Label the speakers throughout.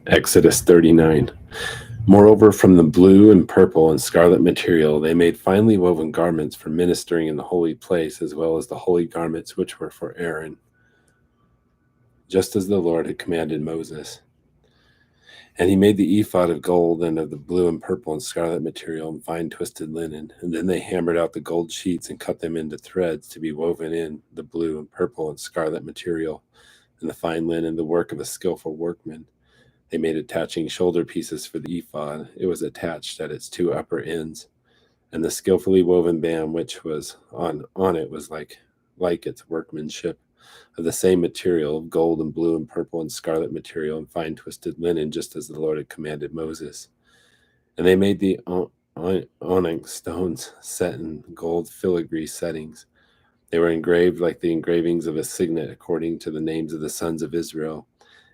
Speaker 1: Exodus 39. Moreover, from the blue and purple and scarlet material, they made finely woven garments for ministering in the holy place, as well as the holy garments which were for Aaron, just as the Lord had commanded Moses. And he made the ephod of gold and of the blue and purple and scarlet material and fine twisted linen. And then they hammered out the gold sheets and cut them into threads to be woven in the blue and purple and scarlet material and the fine linen, the work of a skillful workman. They made attaching shoulder pieces for the ephod. It was attached at its two upper ends, and the skillfully woven band which was on it was like its workmanship, of the same material, of gold and blue and purple and scarlet material and fine twisted linen, just as the Lord had commanded Moses. And they made the onyx stones set in gold filigree settings. They were engraved like the engravings of a signet, according to the names of the sons of Israel.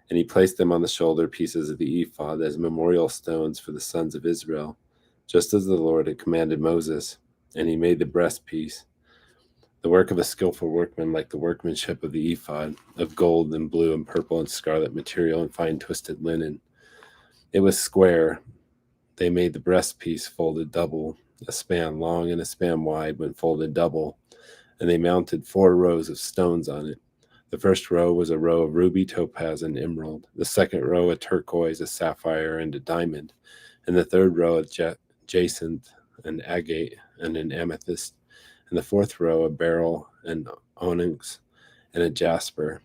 Speaker 1: And he placed them on the shoulder pieces of the ephod as memorial stones for the sons of Israel, just as the Lord had commanded Moses. And he made the breastpiece, the work of a skillful workman, like the workmanship of the ephod, of gold and blue and purple and scarlet material and fine twisted linen. It was square. They made the breastpiece folded double, a span long and a span wide when folded double, and they mounted 4 rows of stones on it. The first row was a row of ruby, topaz, and emerald. The second row a turquoise, a sapphire, and a diamond. And the third row a jacinth, an agate, and an amethyst. And the fourth row a beryl, an onyx, and a jasper.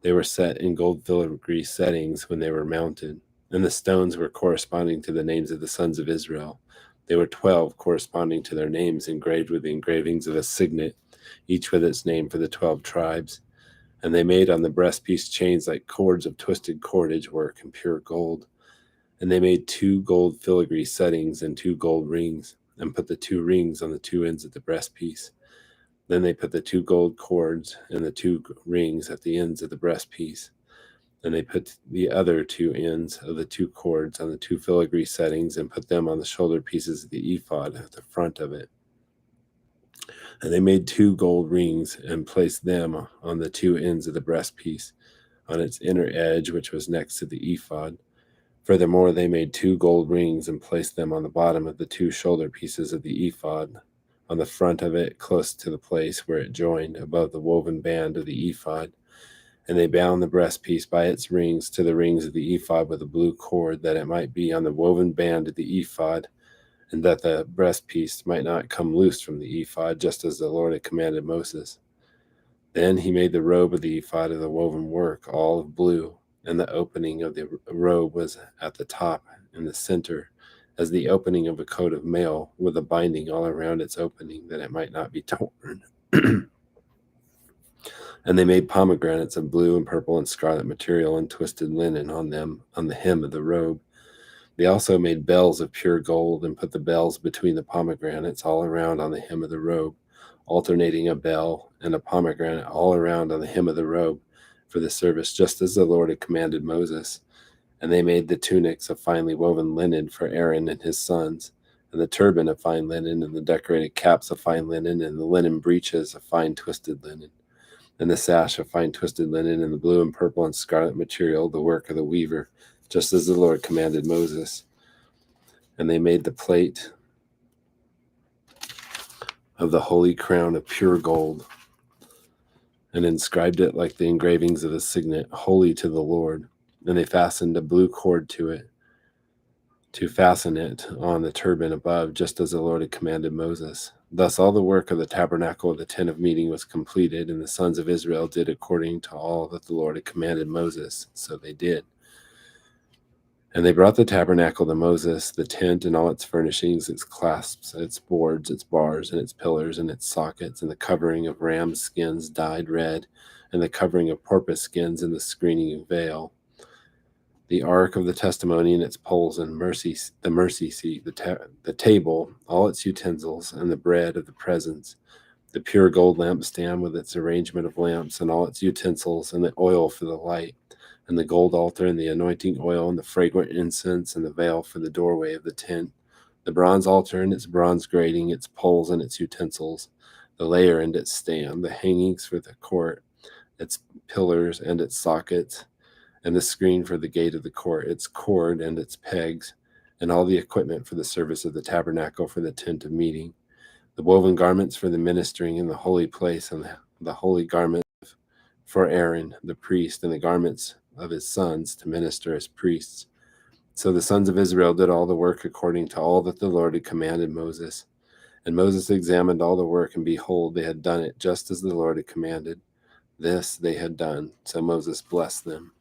Speaker 1: They were set in gold filigree settings when they were mounted, and the stones were corresponding to the names of the sons of Israel. They were 12, corresponding to their names, engraved with the engravings of a signet, each with its name for the 12 tribes. And they made on the breastpiece chains like cords of twisted cordage work in pure gold. And they made 2 gold filigree settings and 2 gold rings, and put the 2 rings on the 2 ends of the breastpiece. Then they put the 2 gold cords and the 2 rings at the ends of the breastpiece. And they put the other 2 ends of the 2 cords on the 2 filigree settings and put them on the shoulder pieces of the ephod at the front of it. And they made 2 gold rings and placed them on the 2 ends of the breastpiece, on its inner edge, which was next to the ephod. Furthermore, they made 2 gold rings and placed them on the bottom of the 2 shoulder pieces of the ephod, on the front of it, close to the place where it joined, above the woven band of the ephod. And they bound the breastpiece by its rings to the rings of the ephod with a blue cord, that it might be on the woven band of the ephod, and that the breastpiece might not come loose from the ephod, just as the Lord had commanded Moses. Then he made the robe of the ephod of the woven work, all of blue, and the opening of the robe was at the top in the center, as the opening of a coat of mail, with a binding all around its opening, that it might not be torn. And they made pomegranates of blue and purple and scarlet material and twisted linen on them, on the hem of the robe. They also made bells of pure gold and put the bells between the pomegranates all around on the hem of the robe, alternating a bell and a pomegranate all around on the hem of the robe for the service, just as the Lord had commanded Moses. And they made the tunics of finely woven linen for Aaron and his sons, and the turban of fine linen, and the decorated caps of fine linen, and the linen breeches of fine twisted linen, and the sash of fine twisted linen, and the blue and purple and scarlet material, the work of the weaver, just as the Lord commanded Moses. And they made the plate of the holy crown of pure gold, and inscribed it like the engravings of a signet, holy to the Lord. And they fastened a blue cord to it, to fasten it on the turban above, just as the Lord had commanded Moses. Thus all the work of the tabernacle of the tent of meeting was completed, and the sons of Israel did according to all that the Lord had commanded Moses. So they did. And they brought the tabernacle to Moses, the tent and all its furnishings, its clasps, its boards, its bars, and its pillars, and its sockets, and the covering of ram skins dyed red, and the covering of porpoise skins, and the screening veil, the ark of the testimony and its poles, and the mercy seat, the table, all its utensils, and the bread of the presence, the pure gold lampstand with its arrangement of lamps and all its utensils, and the oil for the light, and the gold altar, and the anointing oil, and the fragrant incense, and the veil for the doorway of the tent, the bronze altar and its bronze grating, its poles and its utensils, the layer and its stand, the hangings for the court, its pillars and its sockets, and the screen for the gate of the court, its cord and its pegs, and all the equipment for the service of the tabernacle for the tent of meeting, the woven garments for the ministering in the holy place, and the holy garment for Aaron the priest, and the garments of his sons to minister as priests. So the sons of Israel did all the work according to all that the Lord had commanded Moses. And Moses examined all the work, and behold, they had done it just as the Lord had commanded. This they had done. So Moses blessed them.